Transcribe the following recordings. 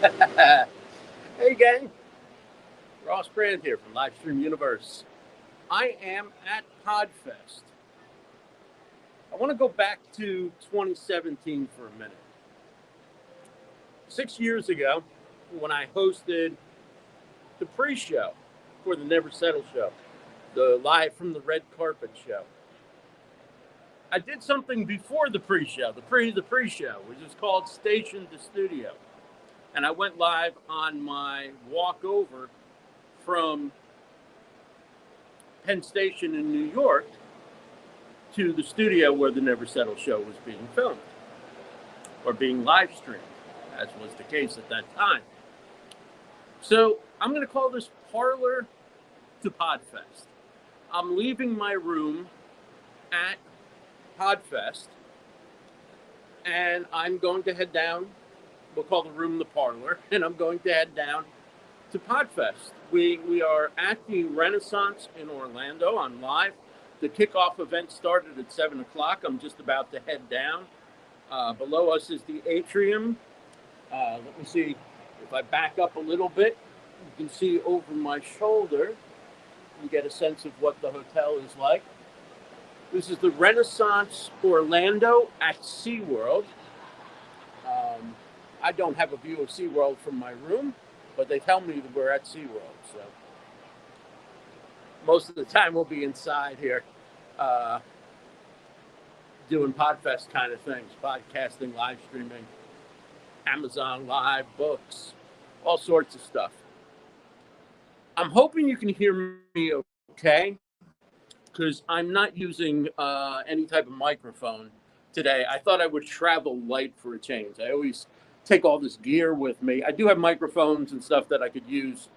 Hey gang, Ross Brand here from Livestream Universe. I am at Podfest. I want to go back to 2017 for a minute. 6 years ago, when I hosted the pre-show for the Never Settle show, the live from the red carpet show. I did something before the pre-show, the pre-show, which is called Station to Studio. And I went live on my walk over from Penn Station in New York to the studio where the Never Settle show was being filmed or being live streamed, as was the case at that time. So I'm going to call this Parlor to Podfest. I'm leaving my room at Podfest, and I'm going to head down. We'll call the room the Parlor, and I'm going to head down to Podfest. We are at the Renaissance in Orlando on live. The kickoff event started at 7 o'clock. I'm just about to head down. Below us is the atrium. Let me see if I back up a little bit. You can see over my shoulder and get a sense of what the hotel is like. This is the Renaissance Orlando at SeaWorld. I don't have a view of SeaWorld from my room, but they tell me that we're at SeaWorld. So most of the time we'll be inside here doing Podfest kind of things, podcasting, live streaming, Amazon Live, books, all sorts of stuff. I'm hoping you can hear me okay, because I'm not using any type of microphone today. I thought I would travel light for a change. I always take all this gear with me. I do have microphones and stuff that I could use,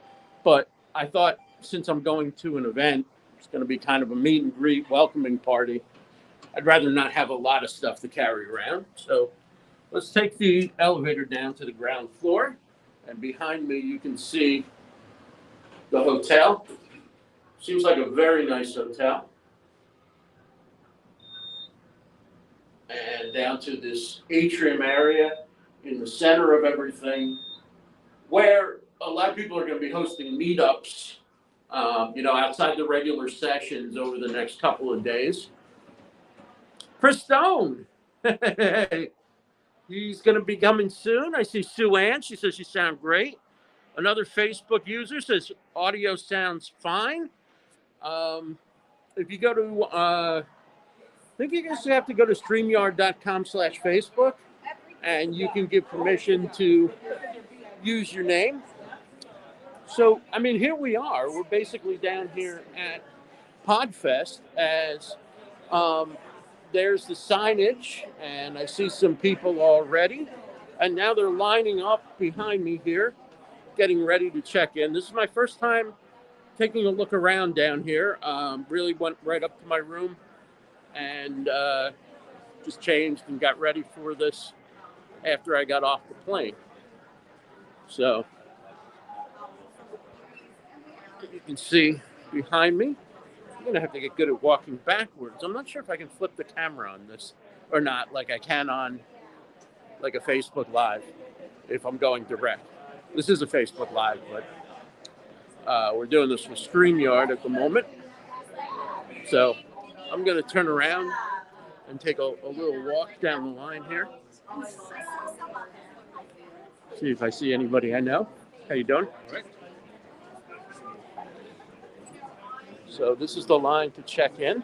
but I thought since I'm going to an event, it's going to be kind of a meet and greet welcoming party, I'd rather not have a lot of stuff to carry around. So let's take the elevator down to the ground floor, and behind me you can see the hotel. Seems like a very nice hotel. And down to this atrium area in the center of everything, where a lot of people are going to be hosting meetups, outside the regular sessions over the next couple of days. Chris Stone, he's going to be coming soon. I see Sue Ann. She says you sound great. Another Facebook user says audio sounds fine. If you go to, I think you guys have to go to StreamYard.com/Facebook, and you can give permission to use your name. So, here we are. We're basically down here at Podfest as there's the signage, and I see some people already. And now they're lining up behind me here, getting ready to check in. This is my first time taking a look around down here. Really went right up to my room and just changed and got ready for this after I got off the plane. So you can see behind me, I'm going to have to get good at walking backwards. I'm not sure if I can flip the camera on this or not, like I can on like a Facebook Live if I'm going direct. This is a Facebook Live, but we're doing this with StreamYard at the moment. So I'm going to turn around and take a little walk down the line here. See if I see anybody I know. How you doing? All right. So this is the line to check in.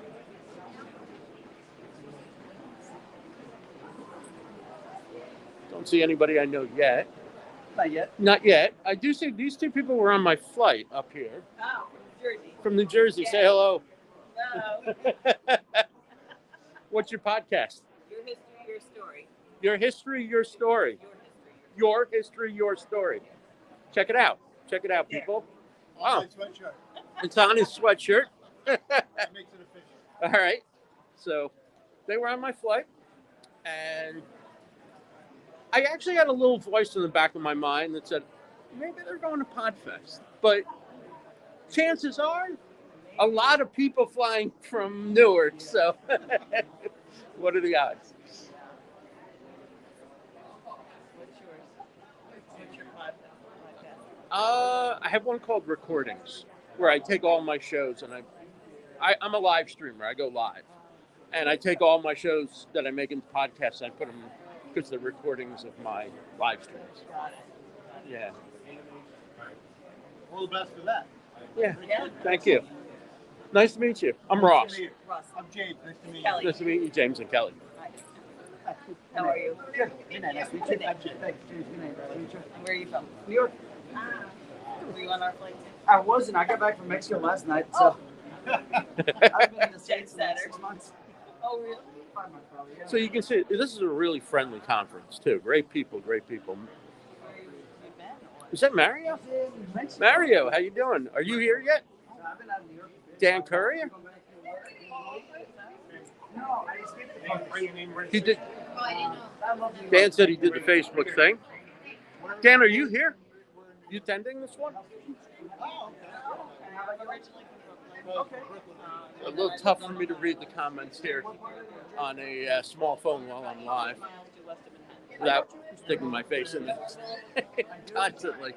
Don't see anybody I know yet. Not yet. Not yet. I do see these two people were on my flight up here. Oh, Jersey. From New Jersey. Yeah. Say hello. No. What's your podcast? Your history, your story. Your history, your story. Your history, your story. Check it out. Check it out, people. Wow. Sweatshirt. It's on his sweatshirt. That makes it official. All right. So they were on my flight, and I actually had a little voice in the back of my mind that said, maybe they're going to Podfest. But chances are, a lot of people flying from Newark. So what are the odds? What's yours? What's your podcast? have one called Recordings, where I take all my shows and I'm a live streamer. I go live, and I take all my shows that I make into podcasts and I put them because they're recordings of my live streams. Yeah. All the best for that. Yeah. Thank you. Nice to meet you. I'm Ross. Ross. I'm James. Nice to meet you. Kelly. Nice to meet you, James and Kelly. How are you? Good. Good night. Nice to meet you. Good night. Good night. Nice to meet you. And where are you from? New York. Were you on our flight too? I wasn't. I got back from Mexico last night, so I've been in the States for like 6 months. Oh, really? 5 months probably. Yeah. So you can see this is a really friendly conference too. Great people, great people. Where you been? Or what? Is that Mario? In Mexico. Mario, how you doing? Are you here yet? I've been out of New York. Dan Courier? No, I escaped the He did. I love New York. Dan said he did the Facebook thing. Dan, are you here? You attending this one? Originally from Brooklyn. A little tough for me to read the comments here on a small phone while I'm live Miles due west of Manhattan. without sticking my face in it constantly.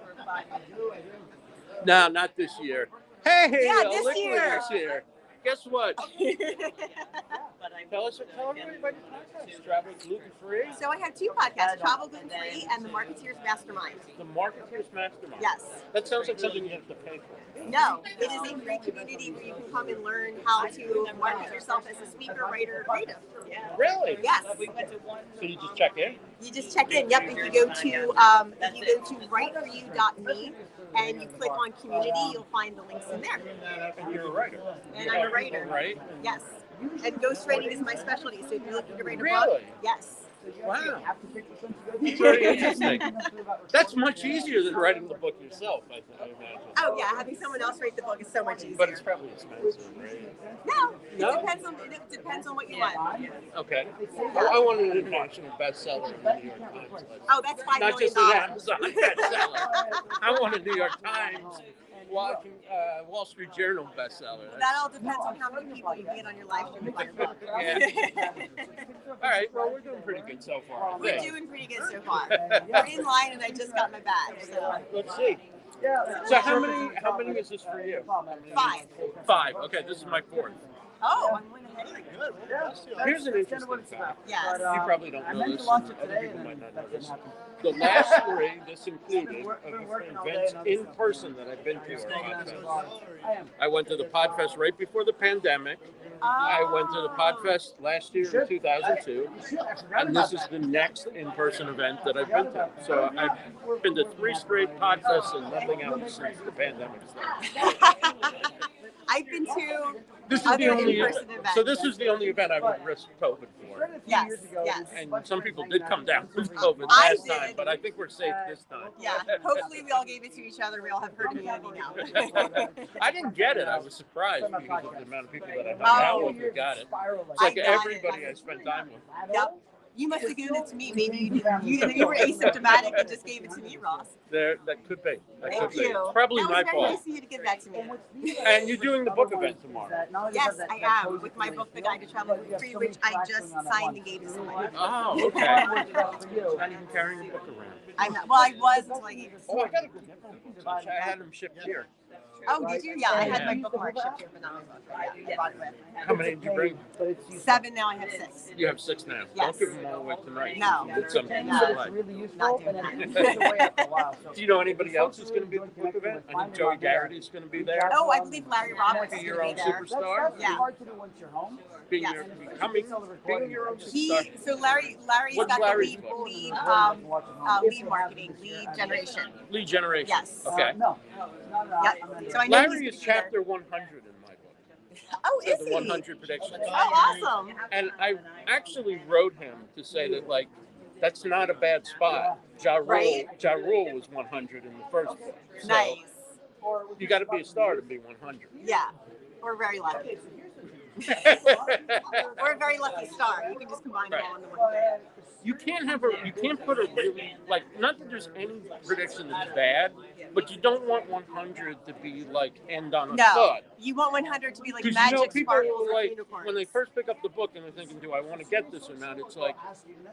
No, not this year. Hey, Yeah, this Liquid year. is here. Guess what? But I Tell everybody about your podcast. Travel gluten free. So I have two podcasts, Travel Gluten Free and the Marketeers Mastermind. The Marketeers Mastermind. Yes. That sounds like something you have to pay for. No, it is a free community where you can come and learn how to market yourself as a speaker, writer, creative. yeah. Really? Yes. We went to one. So you just check in? You just check in. Yep. If you go to writeforyou.me and you click on community, you'll find the links in there. And you're a writer. And I'm a writer. Right? Yes. And ghostwriting is my specialty. So if you're looking to write a book, Really? yes. Wow. It's very interesting. That's much easier than writing the book yourself, I imagine. Oh yeah, having someone else write the book is so much easier. But it's probably expensive, right? No, No? it depends on what you want. Okay. I want an international bestseller in the New York Times. Oh, that's $5 Not million. just an Amazon bestseller. I want a New York Times, Wall Street Journal bestseller. That all depends on how many people you get on your live stream to buy your book. All right, well, we're doing pretty good so far. I We're think. doing pretty good so far. We're in line, and I just got my badge. So Let's see. So how many is this for you? 5. 5. Okay, this is my 4th. Oh, I'm going ahead of you. Here's an interesting fact. Yes. You probably don't I know meant this. to launch and it other today, people and might not then know that didn't this. happen. The last 3, this included, Been working all day events and in person that I've been to. I am. I went to the Podfest right before the pandemic. I went to the Podfest last year in 2002. And this is the next in-person event that I've been to. So I've been to 3 straight Podfests and nothing else since the pandemic started. I've been to This is other the only in-person events. So this is the only event I would risk COVID for. Yes, yes. And some people did come down with COVID I last did. time, but I think we're safe this time. Yeah, hopefully we all gave it to each other. We all have herd immunity now. I didn't get it. I was surprised because of the amount of people that I hung out with who got it. It's like I got everybody it. I spent time with. Yep. You must have given it to me. Maybe you were asymptomatic and just gave it to me, Ross. That could be. That Thank could be. you. It's probably that was my very fault. nice of you to give that to me. And you're doing the book event tomorrow. Yes, I am, with my book, The Guide to Travel Free, which I just signed and gave to somebody. Oh, okay. Not even carrying the book around. I'm not, well, I was until I gave it to Oh, I somebody. got a book. I had them shipped here. Oh, did you? Yeah, I had my bookmark shipped here, but not my book. Yeah, I bought it with. How many did you bring? 7, now I have 6. You have 6 now. Yes. Don't give them all away tonight. No. Get something No. to play. Not doing that. Do you know anybody else who's going to be at the book event? I think Joey Gharrity's going to be there. Oh, I believe Larry Roberts is Be your going own to be there. superstar. Yeah. Being Yes. your, being your own superstar. So Larry's What's got Larry's the book? lead marketing, lead generation. Lead generation. Yes. Okay. No. Yep. So I know Larry he's is gonna be there. chapter 100 in my book. Oh, is The he? 100 predictions. Oh, awesome. And I actually wrote him to say that, like, that's not a bad spot. Ja Rule, Right. Ja Rule was 100 in the first book. So Nice. you got to be a star to be 100. Yeah. We're very lucky. We're a very lucky star. You can just combine it all into one thing. You can't put a really, like, not that there's any prediction that's bad, but you don't want 100 to be like end on a No, thud. you want 100 to be like Because magic people sparkles will, or like, unicorns. when they first pick up the book and they're thinking, do I want to get this or not? It's like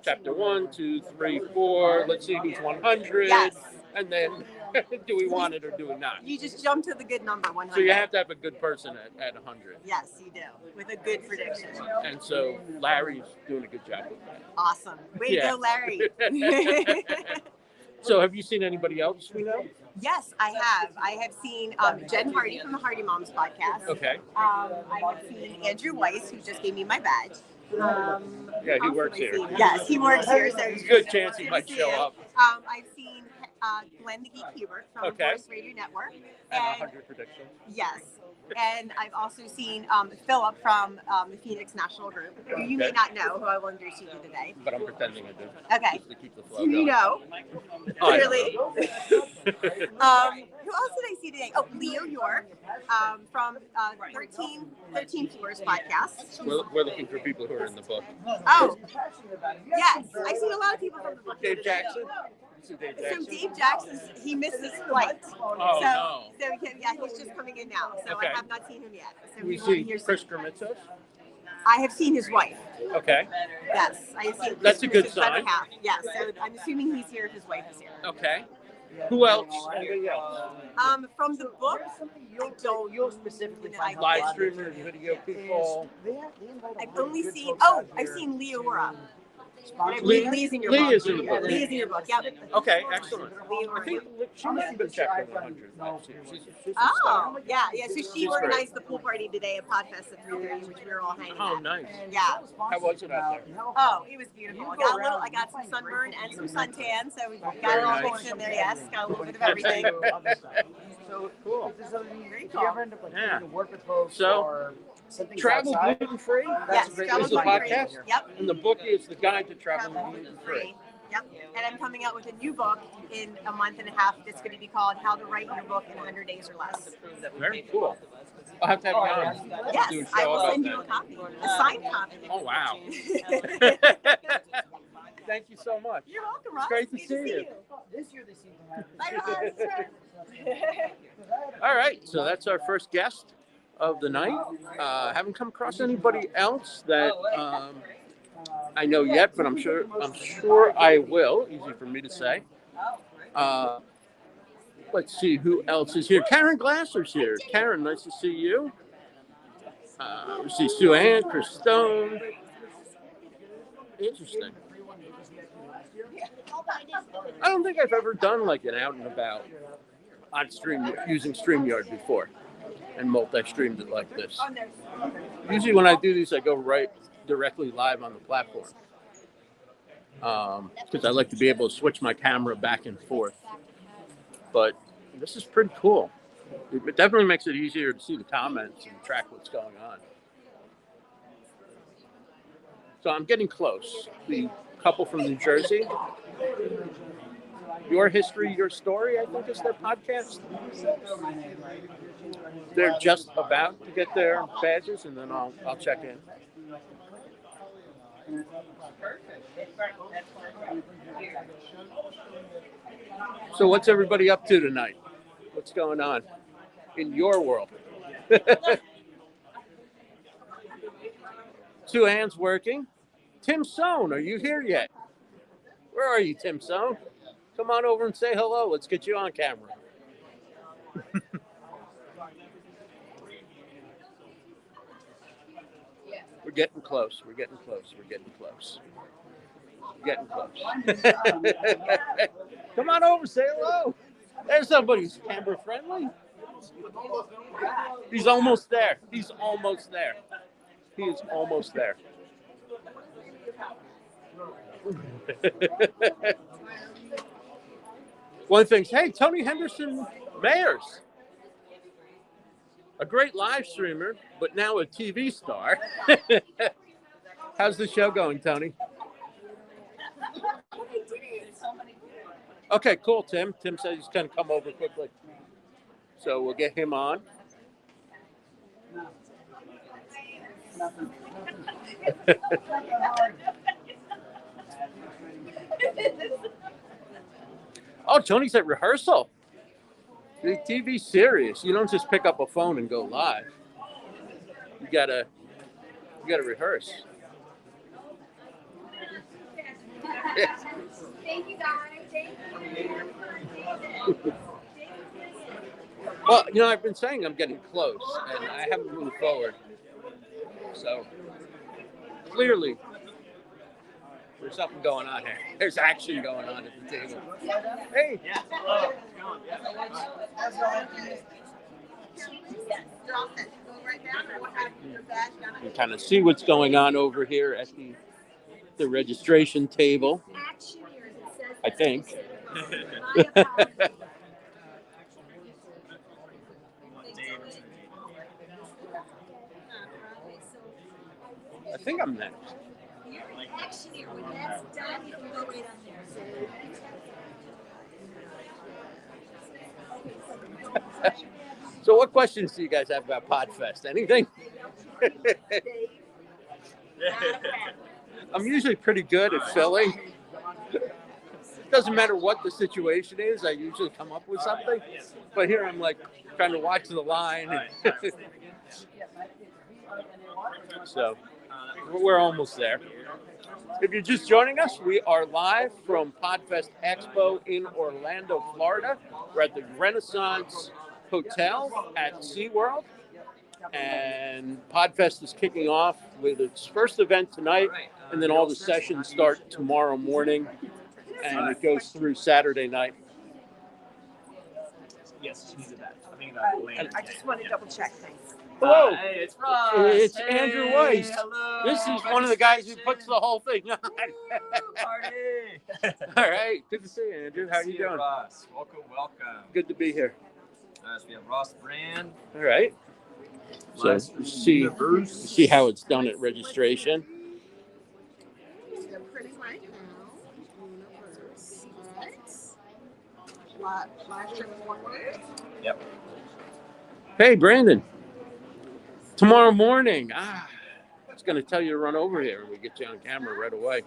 chapter 1, 2, 3, 4. Let's see who's 100. Yes. And then, do we want it or do we not? You just jump to the good number, 100. So you have to have a good person at 100. Yes, you do, with a good prediction. And so Larry's doing a good job with that. Awesome. Way to go, Larry. So have you seen anybody else we know? Yes, I have. I have seen Jen Hardy from the Hardy Moms podcast. Okay. I have seen Andrew Weiss, who just gave me my badge. Yeah, he works here. Yes, he works here. So There's a good chance he might show up. I've seen Glenn the Geek Hubert from Okay. Voice Radio Network. And 100 predictions. Yes. And I've also seen Philip from the Phoenix National Group, who you may Okay. not know, who I will introduce you to today. But I'm pretending I do. Okay. Just to keep the flow Who you going. know, Oh, I clearly. know. Who else did I see today? Oh, Leo York from 13 Floors podcast. We're looking for people who are in the book. Oh, yes. I've seen a lot of people from the book. Dave Jackson? So Dave So Jackson? Dave Jackson, he missed his flight. Oh, no. So yeah, he's just coming in now. So Okay. I have not seen him yet. So We he will be see here Chris soon. Gharrity. I have seen his wife. Okay. Yes, I have seen. That's a good his better sign. half. Yes, so I'm assuming he's here if his wife is here. Okay. Who else? Anybody else? From the book, I don't. You'll specifically find Live streamers, video people. I've only seen. Oh, I've seen Leora. Lee- Lee's in your Lee book. is in the book. Lee is in your book. Yep. Okay, excellent. Leora. I think she might have been chapter 100 last year. She's a Oh, star. yeah. So she She's organized the pool party today at Podfest at 3:30, which we were all hanging Oh, at. nice. Yeah. How was it out there? Oh, it was beautiful. I got some sunburn and some suntan, so we got it all mixed in there. Yes, got a little bit of everything. So Cool. do you ever end up like Yeah. to work with folks So, or something Travel outside? gluten free. Yes, This travel is the gluten-free. podcast. Yep. And the book is the guide to travel Travel gluten free. free. Yep. And I'm coming out with a new book in a month and a half. It's going to be called How to Write Your Book in 100 Days or Less. Very cool. I'll have to have you on. Yes, Do a I show will about send you a that. copy, a signed copy. Oh wow. Thank you so much. You're welcome, Ross. Great to Good see you. This year they seem to have. Bye, Ross. All right, so that's our first guest of the night. Haven't come across anybody else that I know yet, but I'm sure I will. Easy for me to say. Let's see who else is here. Karen Glasser's here. Karen, nice to see you. We see Sue Ann, Chris Stone. Interesting. I don't think I've ever done like an out and about on stream using StreamYard before and multi-streamed it like this. Usually when I do these, I go right directly live on the platform because I like to be able to switch my camera back and forth. But this is pretty cool. It definitely makes it easier to see the comments and track what's going on. So I'm getting close. The couple from New Jersey. Your History, Your Story, I think is their podcast. They're just about to get their badges, and then I'll check in. So what's everybody up to tonight? What's going on in your world? Two hands working. Tim Sohn, are you here yet? Where are you, Tim Sohn? Come on over and say hello. Let's get you on camera. We're getting close. We're getting close. We're getting close. We're getting close. Come on over, say hello. There's somebody who's camera friendly. He's almost there. He's almost there. He is almost there. One thing's, hey, Tony Henderson Mayers, a great live streamer, but now a TV star. How's the show going, Tony? Okay, cool, Tim. Tim says he's going to come over quickly. So we'll get him on. Oh, Tony's at rehearsal. The TV's serious. You don't just pick up a phone and go live. You gotta rehearse. Thank you guys. Thank you. Well, I've been saying I'm getting close, and I haven't moved forward. So clearly, there's something going on here. There's action going on at the table. Hey. Yeah. Drop it. Go right down. Or we'll have your badge down. You kind of see what's going on over here at the registration table, I think. I think I'm next. You're an actioneer. When that's done, you can go right up there. So what questions do you guys have about Podfest? Anything? I'm usually pretty good at filling. Doesn't matter what the situation is, I usually come up with something. But here I'm like trying to watch the line. So we're almost there. If you're just joining us, we are live from Podfest Expo in Orlando, Florida. We're at the Renaissance Hotel at SeaWorld. And Podfest is kicking off with its first event tonight, and then all the sessions start tomorrow morning, and it goes through Saturday night. Yes, she's that. I just want to double check things. Hello. Hey, it's Ross. It's Hey, Andrew Weiss. Hello. This is one of the guys who puts the whole thing on. Party. All right, good to see you, Andrew. How are you doing? Ross. Welcome. Good to be here. We have Ross Brand. All right. So you see how it's done at registration. They're printing right now. Livestream forward. Yep. Hey, Brandon. Tomorrow morning. I was going to tell you to run over here and we get you on camera right away.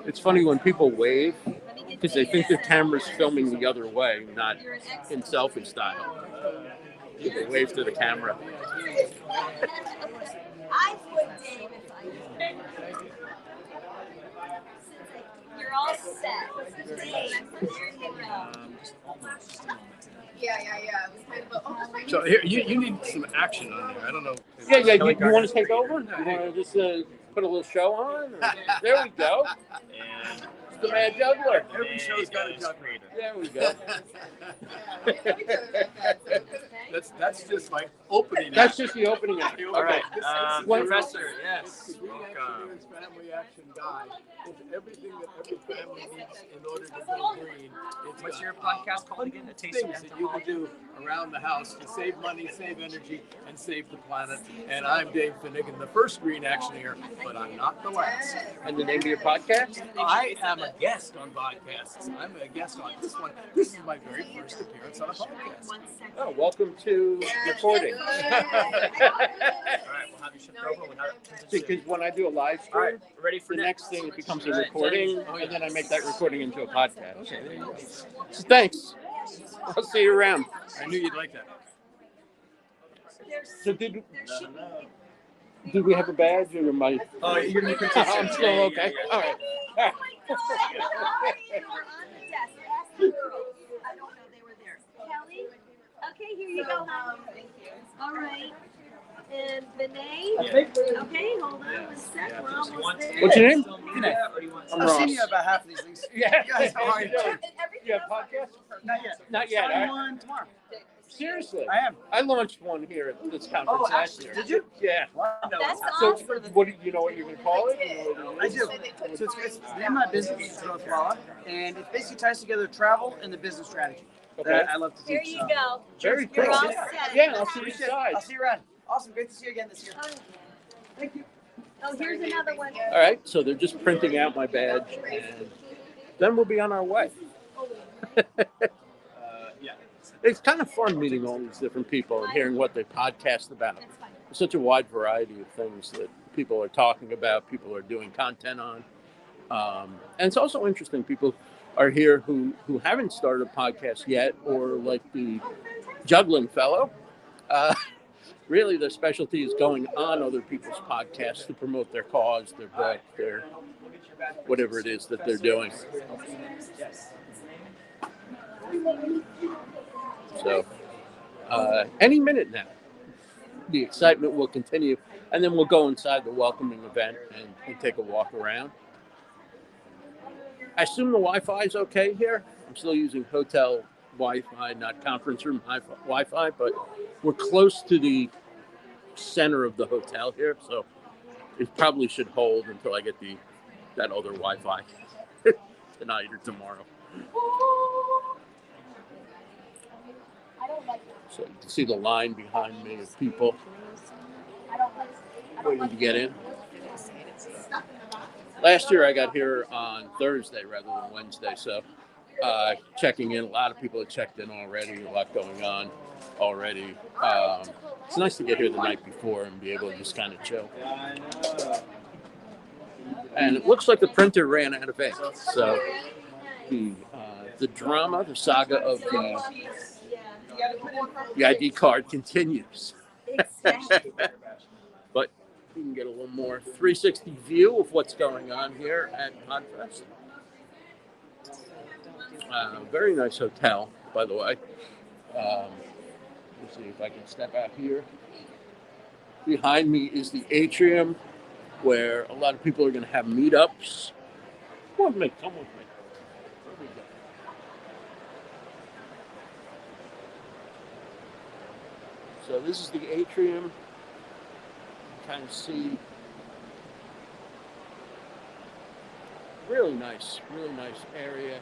It's funny when people wave because they think their camera's filming the other way, not in selfie style. People wave to the camera. I would, Dave, if I did. You're all set. Dave, here you go. Yeah. It was kind of a, So here, you need some action on there. I don't know. Yeah. You want to take over? You want to just put a little show on? Or... There we go. And It's the Mad Juggler. Every show's got a juggler. There we go. That's just like opening. That's just the opening act. all right, What- Professor. Yes. Green Action is Family Action Guide. It's everything that every family needs in order to go green. It's What's your podcast called again? The Taste of things that you can do around the house to save money, save energy, and save the planet. And I'm Dave Finnegan, the first Green Actioneer, but I'm not the last. And the name of your podcast? I am a guest on podcasts. I'm a guest on this one. This is my very first appearance on a podcast. Oh, welcome to recording. All right, we'll have you shift over. We'll have it Because when I do a live all right, stream, ready for the next thing it becomes a All right, recording, Jenny. and then I make that recording into a podcast. So thanks. I'll see you around. I knew you'd like that. So did we have a badge or am I? Oh, you're gonna be I'm still okay. All right. Oh my God, we're on the desk. Ask the girls. I don't know, they were there. Kelly? Okay, here you go, hon. Thank you. All right. And Vinay? Okay, hold on one sec. We're almost there. What's your name? I'm I've Ross. seen you about half of these things. Yeah. You guys, how are you? You have podcast? Not yet. Not yet. Starting Huh? one tomorrow. Seriously. I am. I launched one here at this conference Oh, last actually, year. did you? Yeah. That's So, awesome. what do you know? What you're gonna call it? You know what I it is? do. So it's the name of my business is Growth Law, and it basically ties together travel and the business strategy Okay. that I love to Here teach. you so. go. Very cool. You're all set. Yeah, I'll see you Appreciate it. inside. I'll see you around. Awesome. Great to see you again this year. Thank you. Oh, here's another one. All right, so they're just printing out my badge, and then we'll be on our way. Yeah. It's kind of fun meeting all these different people and hearing what they podcast about. That's fine. There's such a wide variety of things that people are talking about, people are doing content on. And it's also interesting, people are here who haven't started a podcast yet, or like the juggling fellow. Really, their specialty is going on other people's podcasts to promote their cause, their book, whatever it is that they're doing. So, any minute now, the excitement will continue, and then we'll go inside the welcoming event and take a walk around. I assume the Wi-Fi is okay here. I'm still using hotel Wi-Fi, not conference room Wi-Fi, but we're close to the center of the hotel here, so it probably should hold until I get that other Wi-Fi tonight or tomorrow. So you can see the line behind me of people waiting to get in. Last year I got here on Thursday rather than Wednesday, so checking in. A lot of people have checked in already, a lot going on already. It's nice to get here the night before and be able to just kind of chill. And it looks like the printer ran out of ink, so the drama, the saga of the ID card continues. But you can get a little more 360 view of what's going on here at Podfest. Very nice hotel, by the way. Let's see if I can step out here. Behind me is the atrium, where a lot of people are going to have meetups. Come with me. There we go. So this is the atrium. You can kind of see. Really nice area.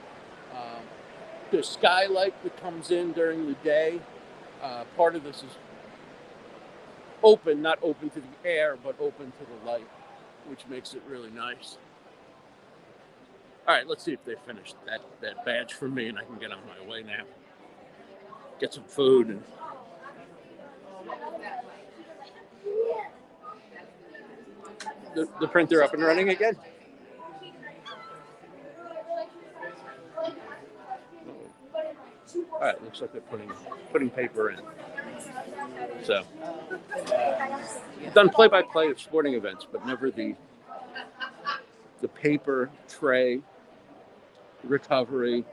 The skylight that comes in during the day. Part of this is open, not open to the air, but open to the light, which makes it really nice. All right, let's see if they finished that badge for me and I can get on my way now. Get some food. And the printer up and running again? All right, looks like they're putting paper in. So, I've done play-by-play of sporting events, but never the paper tray, recovery,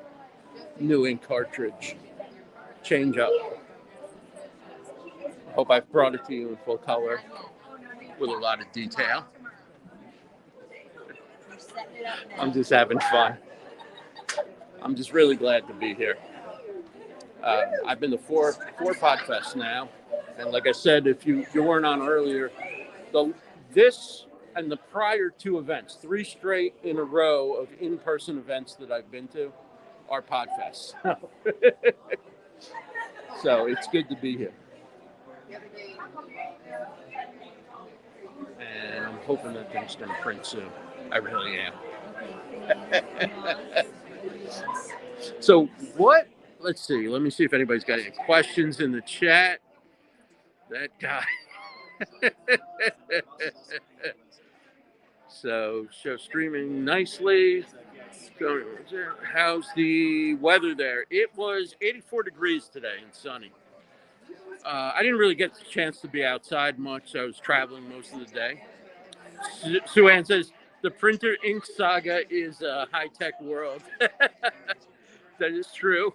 new ink cartridge, change up. Hope I've brought it to you in full color with a lot of detail. I'm just having fun. I'm just really glad to be here. I've been to four Podfests now, and like I said, if you weren't on earlier, this and the prior two events, 3 straight in a row of in-person events that I've been to, are Podfests. So it's good to be here, and I'm hoping that thing's going to print soon. I really am. So what? Let's see. Let me see if anybody's got any questions in the chat. That guy. So, show streaming nicely. How's the weather there? It was 84 degrees today and sunny. I didn't really get the chance to be outside much. I was traveling most of the day. Sue Ann says, the printer ink saga is a high-tech world. That is true.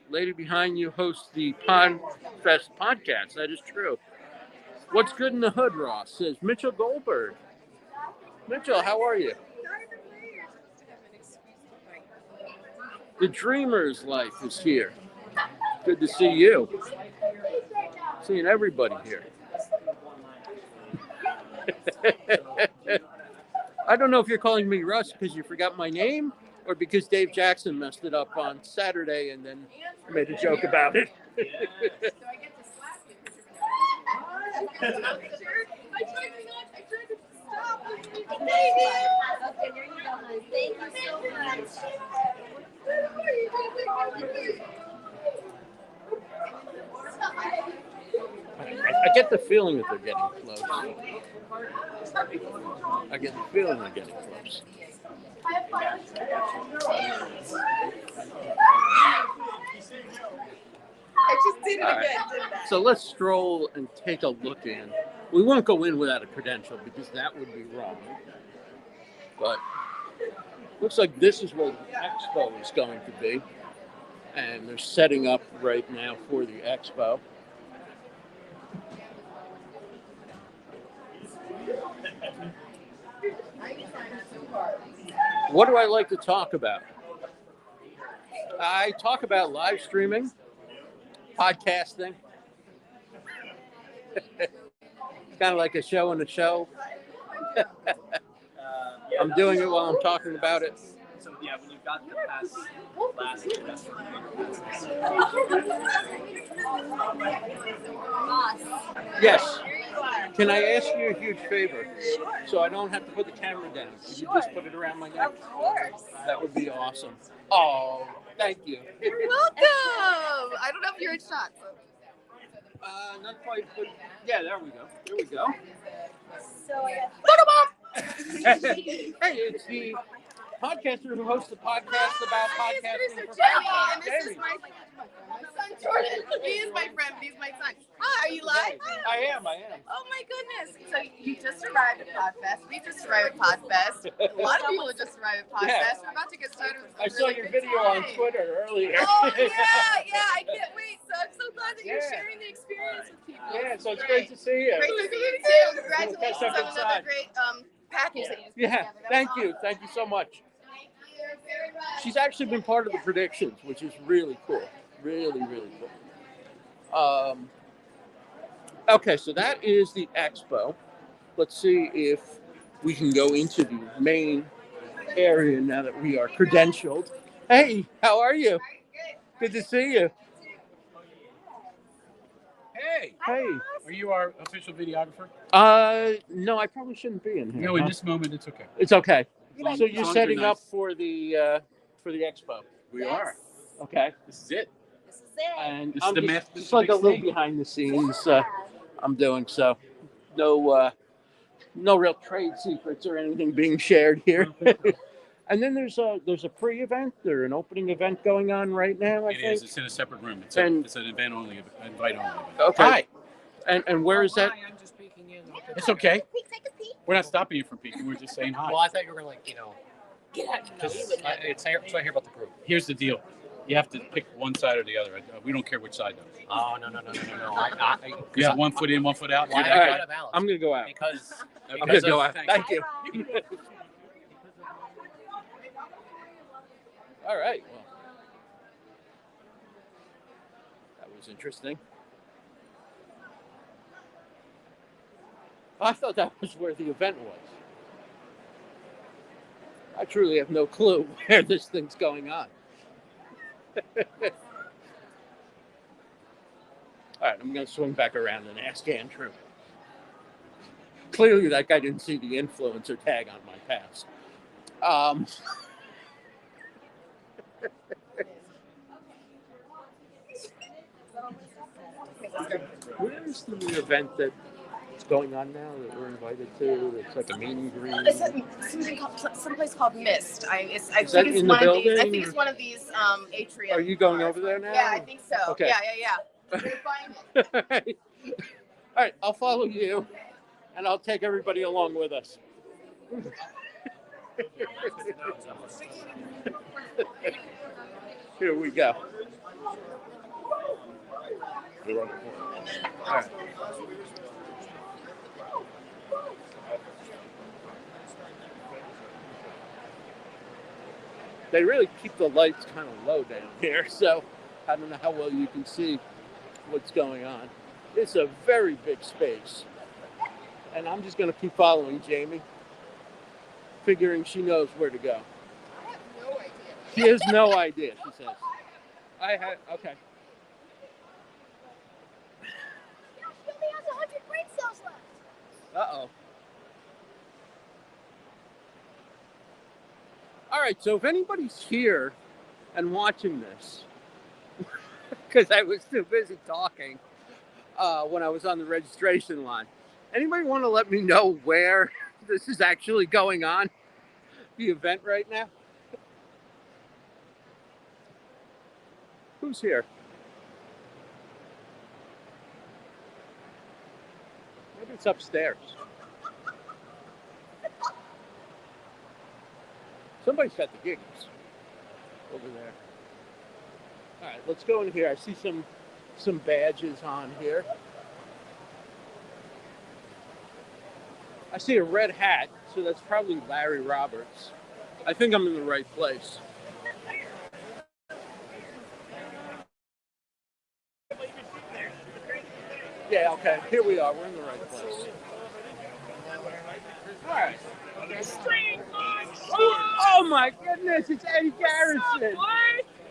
Lady behind you hosts the Podfest podcast. That is true. What's good in the hood, Ross? Says Mitchell Goldberg. Mitchell, how are you? The dreamer's life is here. Good to see you. Seeing everybody here. I don't know if you're calling me Russ because you forgot my name, or because Dave Jackson messed it up on Saturday and then made a joke about it. I get the feeling that they're getting close. I get the feeling they're getting close. I just did it again, didn't I? So let's stroll and take a look in. We won't go in without a credential because that would be wrong. But looks like this is where the expo is going to be. And they're setting up right now for the expo. What do I like to talk about? I talk about live streaming, podcasting. It's kind of like a show in a show. I'm doing it while I'm talking about it. So yeah, when you got the pass last semester, Yes. Can I ask you a huge favor? So I don't have to put the camera down. Could you just put it around my neck? Of course. That would be awesome. Oh, thank you. You're welcome. I don't know if you're in shot. Not quite, but yeah, there we go. There we go. So I Hey, it's the podcaster who hosts the podcast about podcasting for podcasts. And this is my son Jordan. He is my friend. He's my son. Hi, are you live? I am. Oh my goodness. So you just arrived at Podfest. We just arrived at Podfest. A lot of people just arrived at Podfest. Yeah. We're about to get started with I saw your video on Twitter earlier. Oh yeah, I can't wait. So I'm so glad that you're Yeah. sharing the experience with people. Yeah, so it's great to see you. Great to see you too. Congratulations Catch up on another inside. great package that you just put Yeah, together. That thank was you. awesome. Thank you so much. Thank you very much. She's actually been part of the predictions, which is really cool. Really, really cool. Okay, so that is the expo. Let's see if we can go into the main area now that we are credentialed. Hey, how are you? Good to see you. Hey, Hey. are you our official videographer? No, I probably shouldn't be in here. No, in huh? this moment, it's okay. It's okay. As So long- you're as long as setting you're up nice. for the expo. We are. Okay. This is it. This is it. And This is I'm the just, master just like a little thing. behind the scenes. I'm doing so. No real trade secrets or anything being shared here. And then there's a pre-event or an opening event going on right now. I It think. is. It's in a separate room. It's And- an event only, invite only. Event. Okay. Hi. And where is that? I'm just peeking in. It's okay. take a peek. We're not stopping you from peeking. We're just saying hi. Well, I thought you were gonna Get out. it's so I hear about the group. Here's the deal. You have to pick one side or the other. We don't care which side though. Oh no. You have 1 foot in, 1 foot out. Why All I right. got a balance? I'm gonna go out. Because I'm gonna go out. Thanks. Thank you. All right. Well, that was interesting. I thought that was where the event was. I truly have no clue where this thing's going on. All right, I'm going to swing back around and ask Andrew. Clearly, that guy didn't see the influencer tag on my pass. Where's the event that's going on now that we're invited to? It's like a meet and greet. It's someplace called Mist. I Is think that it's in the one of these. I building, think or- it's one of these atrium. Are you going bars. over there now? Yeah, I think so. Okay. Yeah. We'll find it. All right, I'll follow you, and I'll take everybody along with us. Here we go. All right. They really keep the lights kind of low down here, so I don't know how well you can see what's going on. It's a very big space. And I'm just going to keep following Jamie, figuring she knows where to go. I have no idea. She has no idea, she says. Okay. Yeah, she only has 100 brain cells left. Uh-oh. All right, so if anybody's here and watching this, because I was too busy talking when I was on the registration line, anybody want to let me know where this is actually going on, the event right now? Who's here? Maybe it's upstairs. Somebody's got the gigs over there. All right, let's go in here. I see some badges on here. I see a red hat, so that's probably Larry Roberts. I think I'm in the right place. Yeah, okay. Here we are. We're in the right place. All right. Oh my goodness, it's Eddie Garrison.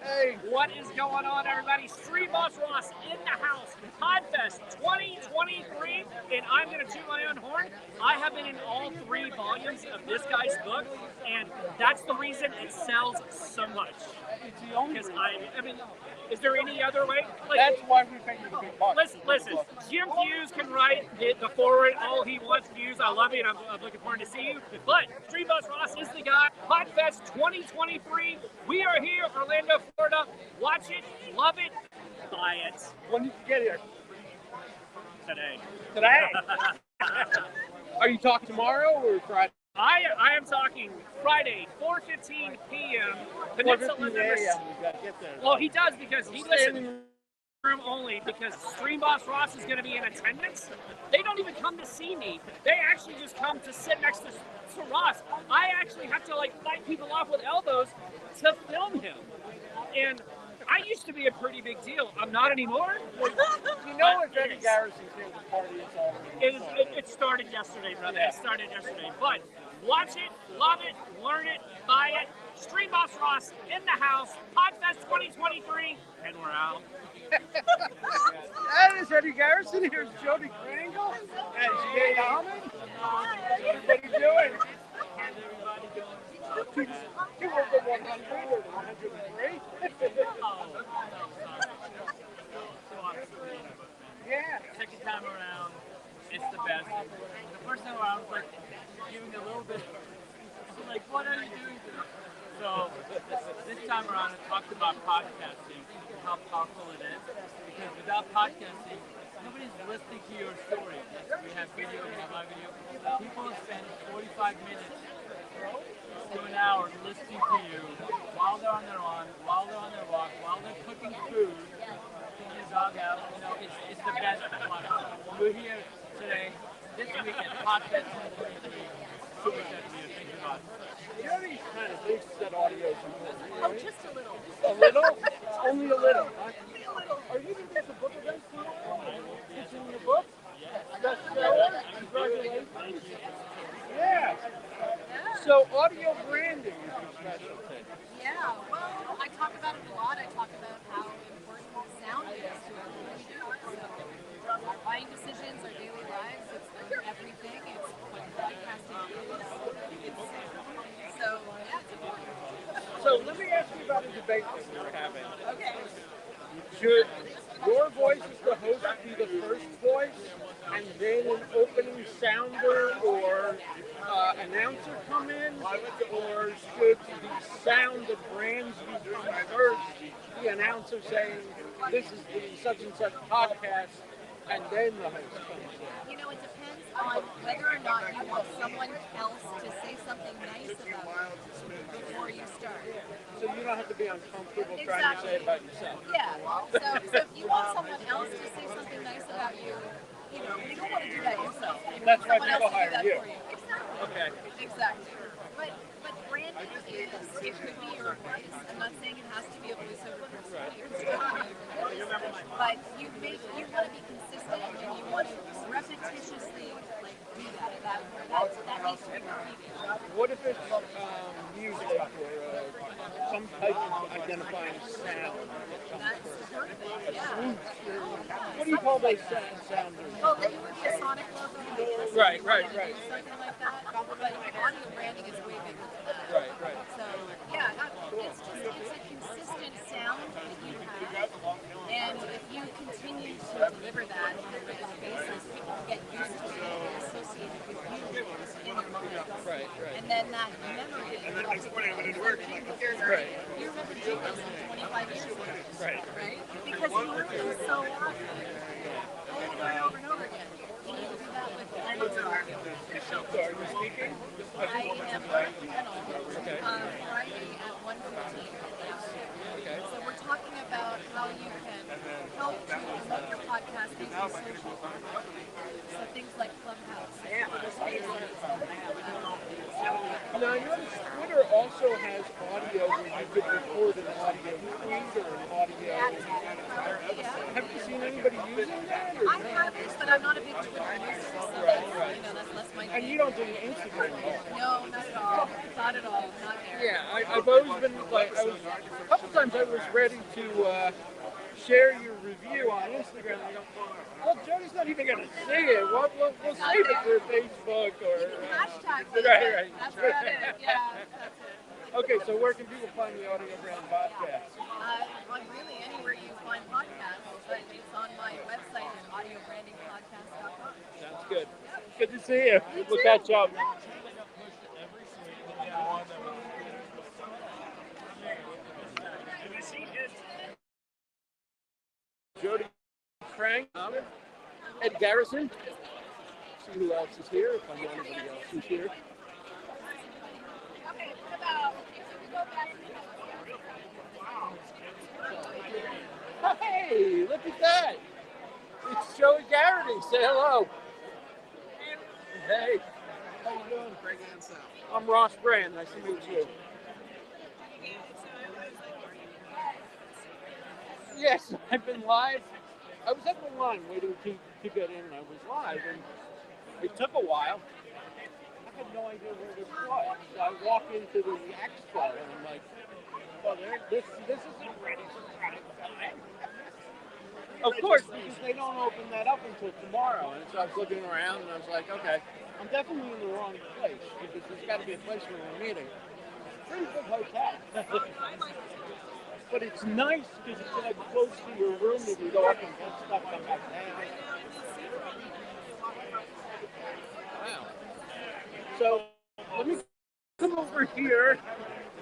Hey. What is going on, everybody? Stream Boss Ross in the house. Podfest 2023, and I'm going to toot my own horn. I have been in all 3 volumes of this guy's book, and that's the reason it sells so much. It's the only Because I mean, is there any other way? Like, that's why we pay you the big bucks. Listen. Jim Hughes can write the forward all he wants. Hughes, I love you, and I'm looking forward to see you. But Stream Boss Ross is the guy. Podfest 2023. We are here, Orlando, Florida. Watch it, love it, buy it. When did you get here? Today. Are you talking tomorrow or Friday? I am talking Friday, 4:15 p.m. Peninsula number. You gotta get there. Well, he does because he listens. Room only because Stream Boss Ross is going to be in attendance. They don't even come to see me. They actually just come to sit next to Ross. I actually have to fight people off with elbows to film him. And I used to be a pretty big deal. I'm not anymore. You know, if Eddie Garrison's here, the party is already. It started yesterday, brother. Yeah. It started yesterday. But watch it, love it, learn it, buy it. Stream Boss Ross in the house. Podfest 2023, and we're out. That is Eddie Garrison. Here's Jody Kringle and Jade Almond. What are you doing? You were the 100 or the 103? Yeah. Second time around, it's the best. The first time around was giving a little bit, what are you doing? So this time around, I talked about podcasting and how powerful it is. Because without podcasting, nobody's listening to your story. We have video, we have live video. People spend 45 minutes to an hour listening to you while they're on their run, while they're on their walk, while they're cooking food, taking the dog out. It's the best podcast. We're here today, this weekend, Podfest 2023. Super excited to be here. Thank you, God. Jody kind of thinks that audio is important. Oh, just a little. A little? Only a little. Are you going to get the book event tomorrow? It's in your book? Bestseller? Congratulations. Yeah. So audio branding is your specialty. Yeah, well, I talk about it a lot. I talk about how important sound is to everything we do. So, buying decisions, our daily lives, it's everything. It's what podcasting is. So, yeah, it's important. So let me ask you about a debate that we're having. Okay. Should your voice as the host be the first voice, and then an opening sounder or announcer come in, or should the sound that brands you come first, the announcer saying this is the such and such podcast, and then the host comes in? You know, it depends on whether or not you want someone else to say something nice about you before you start. So you don't have to be uncomfortable trying to say it about yourself. Yeah. So if you want someone else to say something nice about you, you don't want to do that yourself. You That's want why someone people else to do hire that you. for you. Exactly. Okay. Exactly. But branding is, it could be your voice. I'm not saying it has to be a voiceover person. It can still be your voice. But you want to be consistent and you want to repetitiously do that. That needs to be repeated. What if it's music or some type of identifying sound? That's perfect. Yeah. What do you call those sounders? Well, it would be a sonic logo. I guess, if Right, you right, wanted to right. do something like that. But audio branding is way bigger than that. Right. So yeah, it's a consistent sound that you have, and if you continue to deliver that on a regular basis, people get used to it and associate it with you in their mind. Right. And then that memory. Right. You remember jingles from 25 years ago. Right. Because you heard them so often, over and over and over again. You need to do that with any audio. So are you speaking? I am on the panel So things like Clubhouse. Now, I noticed Twitter also has audio where you could record an audio tweet or an audio. Have you seen anybody using that? Or I haven't, but I'm not a big Twitter user, so that's less my thing. And you don't do Instagram at all? No, not at all. Not at all. Not there. Yeah, I've always been like, a couple times I was ready to share your review on Instagram. I go, well, Jody's not even going to see it. We'll save it for Facebook or. You can hashtag it. Right. That's about it. Yeah, that's it. Okay, so where can people find the Audio Brand podcast? On really anywhere you find podcasts, but it's on my website at audiobrandingpodcast.com. Sounds good. Good to see you. We'll catch up. Jody Frank, Ed Garrison. See who else is here, if I know anybody else who's here. Okay, what about Hey, look at that. It's Joey Gharrity. Say hello. Hey. How you doing, Craig Ansel? I'm Ross Brand. Nice to meet you. Yes, I've been live. I was at the line waiting to get in. I was live, and it took a while. I had no idea where this was. So I walk into the expo, and I'm like, well, this isn't ready for prime time. Of course, because they don't open that up until tomorrow. And so I was looking around, and I was like, okay, I'm definitely in the wrong place, because there's got to be a place where we're meeting. Pretty good hotel. But it's nice because it's like close to your room. If you go up and get stuff, come back down. Wow. So let me come over here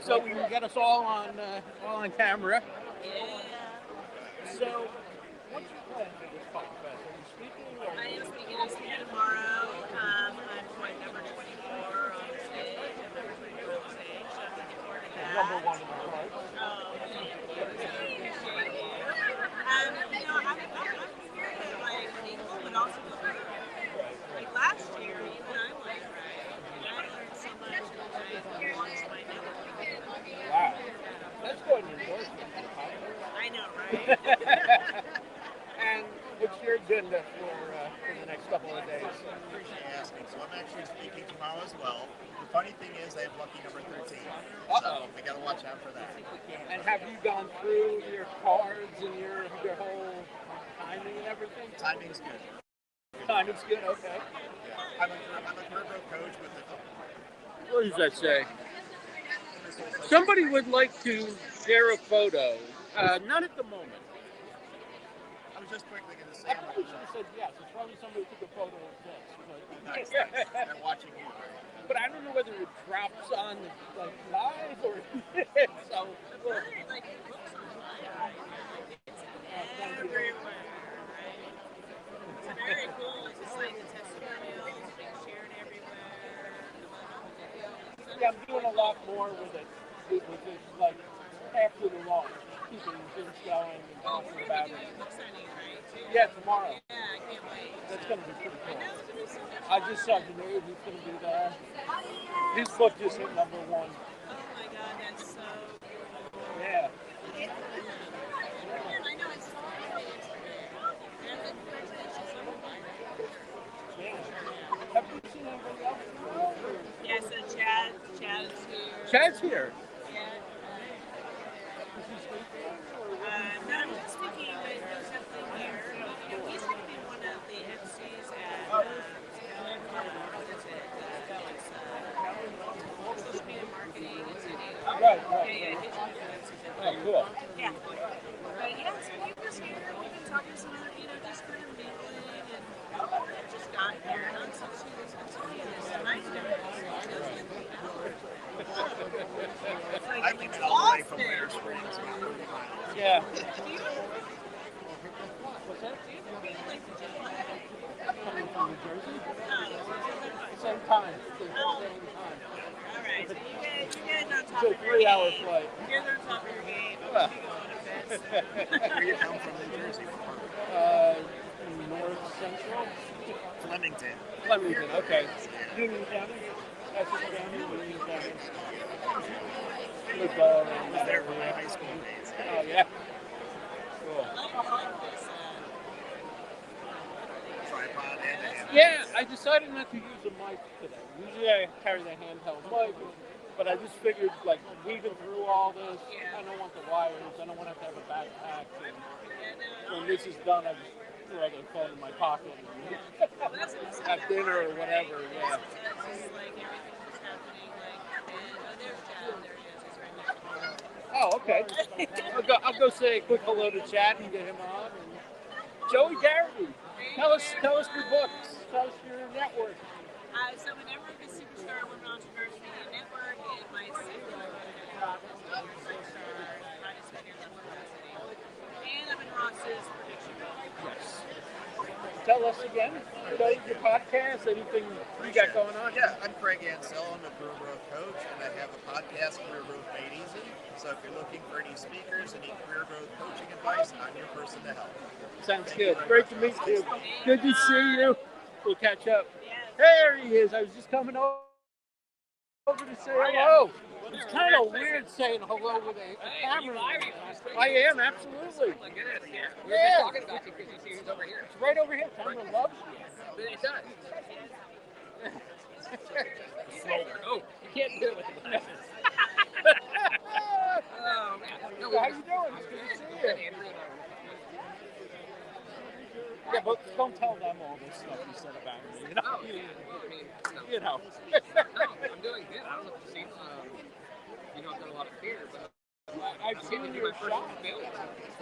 so we can get us all on camera. So, what's your plan for this Podfest? Are you speaking? Or I am speaking. I'm speaking tomorrow. I'm point number 24 on stage. I'm number 24 on stage. So I'm looking forward to that. number one in the heart? I'm here to like people, but also like last year, even I was I learned so much and I launched my network. Wow. That's quite an endorsement. I know, right? And what's your agenda for the next couple of days? Appreciate you asking. So I'm actually speaking tomorrow as well. The funny thing is I have lucky number 13. Uh-oh. So I gotta watch out for that. And have you gone through your cards and your whole timing and everything? Timing's good. Timing's good, okay. Yeah. I'm a career growth coach with the What does that say? Somebody would like to share a photo. Not at the moment. I was just quickly gonna say I probably should have said yes. It's probably somebody who took a photo of this. nice. They're watching you. But I don't know whether it drops on like live or so. Well, Like it looks online. It's everywhere, right? It's very cool. It's just like the testimonials being shared everywhere. yeah, I'm doing a lot more with it. With it like after the launch, keeping things going and talking about it. Doing book signing, right? Too? Yeah, tomorrow. Yeah, I can't wait. That's gonna be pretty cool. I know it's gonna be so much I fun. just saw the news. He's gonna be there. His book just hit number one. Oh my God, that's so. Yeah. And I know it's so great. And congratulations on the fun. Have you seen anybody else? Yeah, so Chad's here. Chad's here. Yeah. Is he speaking? No, I'm not speaking, but he's definitely here. He's going to be one of the MCs at what is it? Social media marketing. Right. Yeah, he's one of the MCs at Oh, cool. Yeah. But yeah, so he was here. We've been talking to some other, just kind of mingling and I just got here. And I'm so serious. I'm telling you this. Tonight's going to be I came in all the way from Bear Springs. Yeah. What's that? Do you like the gym? Coming from New Jersey? Oh, Same time. all right. So you guys on top So of your 3-hour game. flight. You guys are on top of your game. Well. I'm going to bed. Where you come from New Jersey? North Central? Flemington. Flemington, okay. Union County? Essex County, Union County. Lived all around Was that there for my area. high school days. Oh, yeah. Cool. Tripod and a hand. Yeah, I decided not to use a mic today. Usually I carry the handheld mic, but I just figured, like, weaving through all this, I don't want the wires, I don't want to have a backpack. And when this is done, I just throw the phone in my pocket and have dinner or whatever, yeah. Oh, okay. I'll go say a quick hello to Chad and get him on. And Joey Gharrity, tell us your books, tell us your network. So my network is Superstar Women Entrepreneurs Media Network, and my and I'm in Ross's prediction. Yes. Tell us again, your podcast, anything you got going on? Yeah, I'm Craig Ansell. I'm a career growth coach, and I have a podcast, Career Growth Made Easy. So if you're looking for any speakers, any career growth coaching advice, I'm your person to help. Sounds good. Great to meet you. Good to see you. We'll catch up. There he is. I was just coming over to say hello. It's kind of weird saying hello with a camera. I am, absolutely. Yeah. Talking about you because you see who's over here. It's right over here. Camera loves you. It does. Oh, you can't do it with the glasses. Oh, man. No, How you doing? It's good to see you. Yeah, but don't tell them all this stuff you said about me. You know? Oh, yeah. Well, I mean, no. You know. No, I'm doing good. I don't know if you've seen, you know, I've done a lot of theater, but I've I'm seen getting to do your my first shot. film.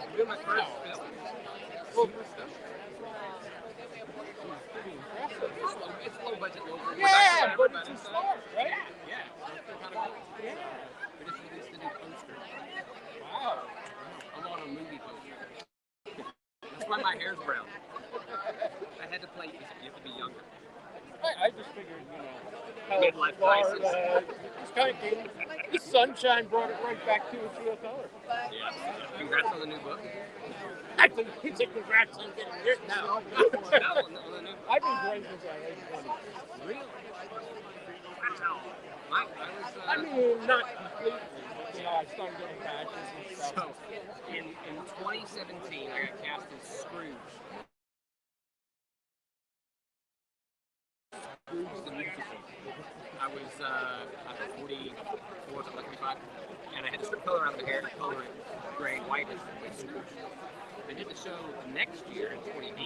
I'm doing my first film. Super stuff. Pretty impressive. It's low budget, low budget. Yeah, but it's a start, right? Yeah. It's kind of cool. Yeah. We just released a new poster. Wow. I'm on a movie poster. That's why my hair's brown. I had to play, you have to be younger. I just figured, you know, Midlife Florida, crisis. it's kind of cute. The sunshine brought it right back to its real color. Yeah. Congrats on the new book. I think it's a congrats on getting written now. No, on the new book. I've been great since I was 20. Really? Wow. I mean, not completely. You know, I started getting patches and stuff. So, in 2017, I got cast as Scrooge. Scrooge the musical. I was 44, something like 35, and I had to strip color out of the hair and color it gray and white as Scrooge. I did the show next year in 2018,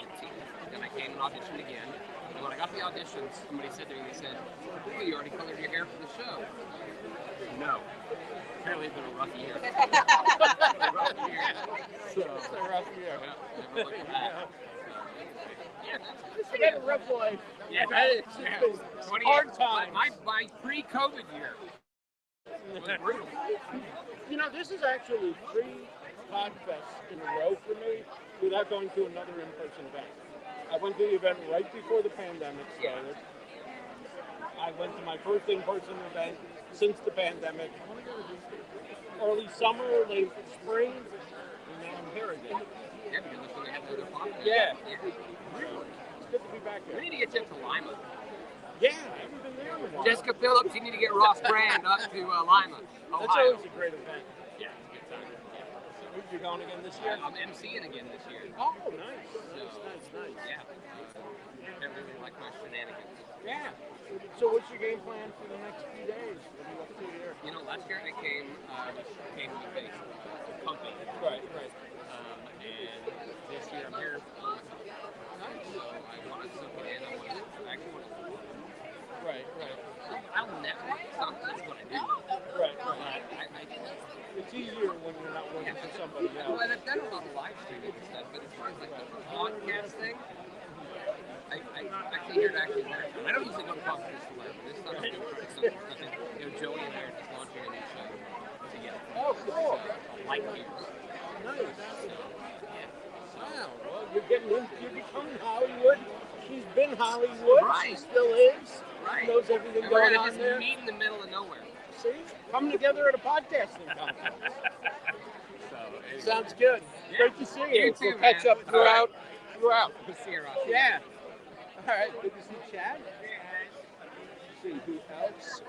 and I came and auditioned again. And when I got the auditions, somebody said to me, they said, "Oh, you already colored your hair for the show?" No. Apparently it's been a rough year. So, it's a rough year. Never looked back. It's been a rough life. Yeah, It's been hard times. My pre-COVID year was brutal. You know, this is actually 3 Podfests in a row for me without going to another in-person event. I went to the event right before the pandemic started. I went to my first in-person event since the pandemic. Early summer, late spring, and now I'm here again. Yeah, because that's when they had another podcast. Yeah. Really? It's good to be back We here. need to get you up to Lima. Yeah, I haven't been there in a while. Jessica Phillips, you need to get Ross Brand up to Lima, Ohio. That's always a great event. Yeah, it's a good time. You're going again this year? I'm MCing again this year. Oh, nice. Nice. Yeah. I really like my shenanigans. Yeah. So what's your game plan for the next few days? What are you up to here? You know, last year I came with face pumping. Right. And this year I'm here on myself. So I want to soak it in. I actually want to. Right. I'll network. That's what I do. Right. I It's easier when you're not working for somebody else. Well, I've done a lot of live streaming and stuff, but as far as like the podcast thing, I actually hear it actually better. I don't usually go to podcasts to learn, but this time I'm doing something. You know, Joey and I are just launching a new show together. Oh, cool. Like years. Nice. Wow. Well, you're becoming Hollywood. She's been Hollywood. Right. She still is. Right. She knows everything And we're going gonna on just there. meet in the middle of nowhere. See? Come together at a podcasting conference. So, anyway. Sounds good. Yeah. Great to see you. You too, We'll catch man. up throughout You were out. Good to see you, Ross. Yeah. All right. Good to see Chad. Let's see who else.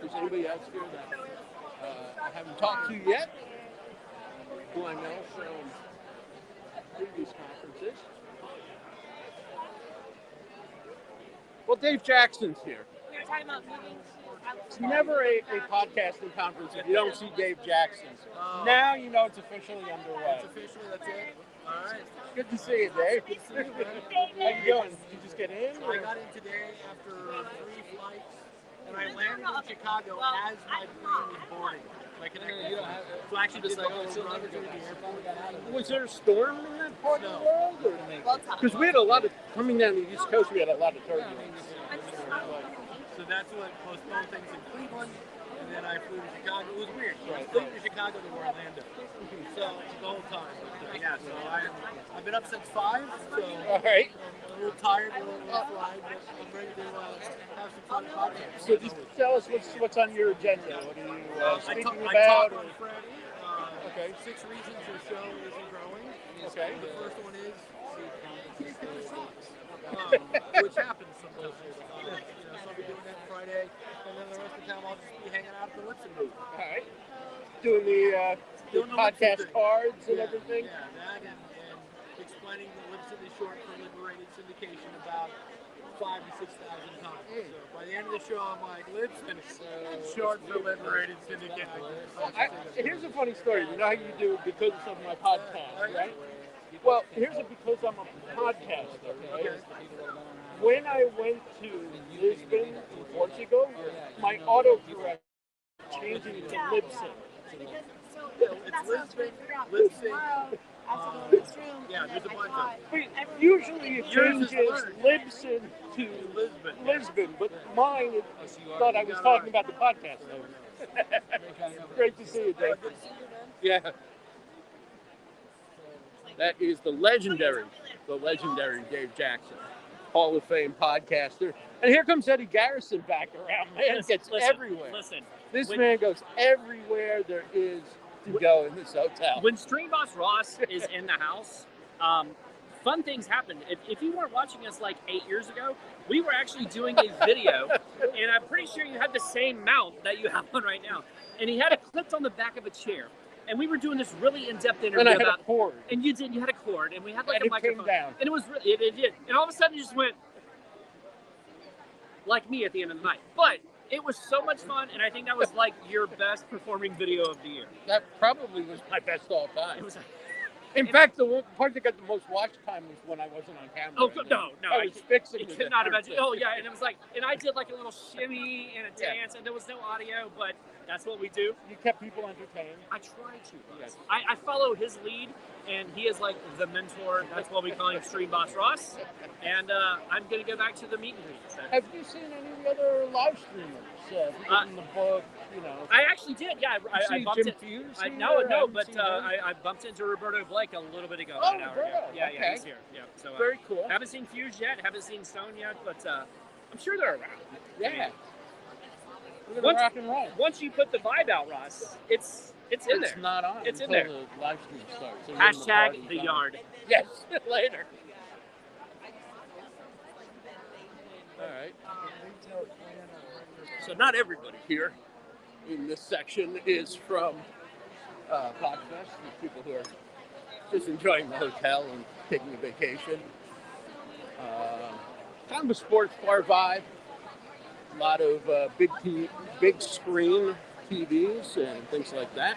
Is anybody else here that I haven't talked to yet? Who I know from previous conferences. Well, Dave Jackson's here. We were talking about moving to. It's never a podcasting conference if you don't see Dave Jackson. Now you know it's officially underway. It's officially, that's it. All right. Good to see you, Dave. How you doing? Did you just get in? I got in today after 3 flights, and I landed in Chicago as my plane was boarding. Like, so I actually did the whole run to the airport. Was there a storm in that part of the world? Because we had a lot of, coming down the East Coast, we had a lot of turbulence. So that's what postponed things in Cleveland, and then I flew to Chicago. It was weird. I flew to Chicago to Orlando. So the whole time. Yeah, so I've been up since 5. So All right. I'm a little tired, a little fried, but I'm ready to have some fun podcasts. So just tell us what's on your agenda. What are you speaking I about? talked on Friday. Okay. 6 reasons your show isn't growing. Okay. The first one is your picture sucks, which happens sometimes. So I'll be doing that Friday, and then the rest of the time I'll just be hanging out at the Lipson booth. All right. Doing the podcast cards and everything. Yeah, that and explaining the Lipson is short for Liberated Syndication about 5,000 to 6,000 times. So by the end of the show, I'm like, Lipson is short for Liberated Syndication. Here's a funny story. You know how you do because of my podcast, right? Well, here's a because I'm a podcaster, right? Okay. When I went to Lisbon in Portugal, my autocorrect changed it to Libsyn. It's Lipson. Yeah, there's a bunch of them. But usually it changes Libsyn to Lisbon, but mine thought I was talking about the podcast. Great to see you, Dave. Yeah. That is the legendary Dave Jackson, Hall of Fame podcaster. And here comes Eddie Garrison back around. Man, gets everywhere. This man goes everywhere there is to go in this hotel. When Stream Boss Ross is in the house, fun things happen. If you weren't watching us like 8 years ago, we were actually doing a video, and I'm pretty sure you had the same mount that you have on right now. And he had it clipped on the back of a chair. And we were doing this really in-depth interview And I had about a cord. And you had a cord, and we had like And a microphone. It came down. And it was really, it did. And all of a sudden, it just went like me at the end of the night. But it was so much fun, and I think that was like your best performing video of the year. That probably was my best all time. It was. In fact, the one part that got the most watch time was when I wasn't on camera. Oh no! I was fixing I it. could not imagine. Oh yeah, and it was like, and I did like a little shimmy and a dance, and there was no audio, but that's what we do. You kept people entertained. I try to. Yes. I follow his lead, and he is like the mentor. That's what we call him, Stream Boss Ross. And I'm gonna go back to the meet and greet. So. Have you seen any of the other live streamers? In the book, you know. I actually did. Yeah, I bumped Jim it. Fuse I bumped into Roberto Blake a little bit ago. Oh, an hour Roberto. ago. Yeah, Okay. yeah, he's here. Yeah, so Very cool. Haven't seen Fuse yet. Haven't seen Stone yet, but I'm sure they're around. Yeah. Once, rock and roll. Once you put the vibe out, Ross, it's in there. It's not on. It's in until there. The live stream starts. So Hashtag the yard. Yes, later. All right. So not everybody here in this section is from Podfest. There's people who are just enjoying the hotel and taking a vacation. Kind of a sports bar vibe. A lot of big screen TVs and things like that.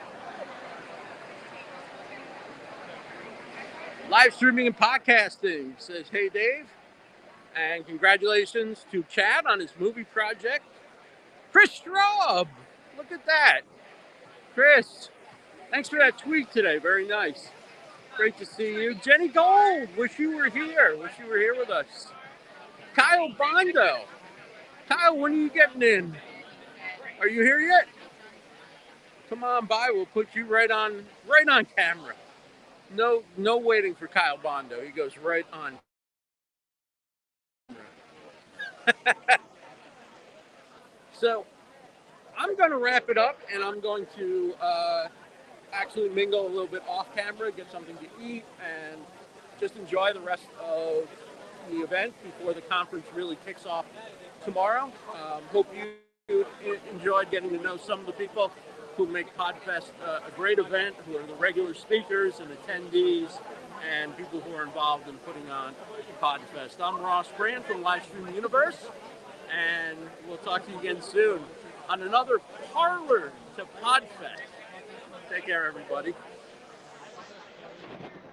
Live streaming and podcasting, says Hey Dave. And congratulations to Chad on his movie project. Chris Straub, look at that. Chris, thanks for that tweet today. Very nice. Great to see you. Jenny Gold, wish you were here. Wish you were here with us. Kyle Bondo. Kyle, when are you getting in? Are you here yet? Come on by. We'll put you right on camera. No waiting for Kyle Bondo. He goes right on. So I'm going to wrap it up, and I'm going to actually mingle a little bit off camera, get something to eat, and just enjoy the rest of the event before the conference really kicks off tomorrow. Hope you enjoyed getting to know some of the people who make Podfest a great event, who are the regular speakers and attendees and people who are involved in putting on Podfest. I'm Ross Brand from Livestream Universe, and we'll talk to you again soon on another Parlor to Podfest. Take care, everybody.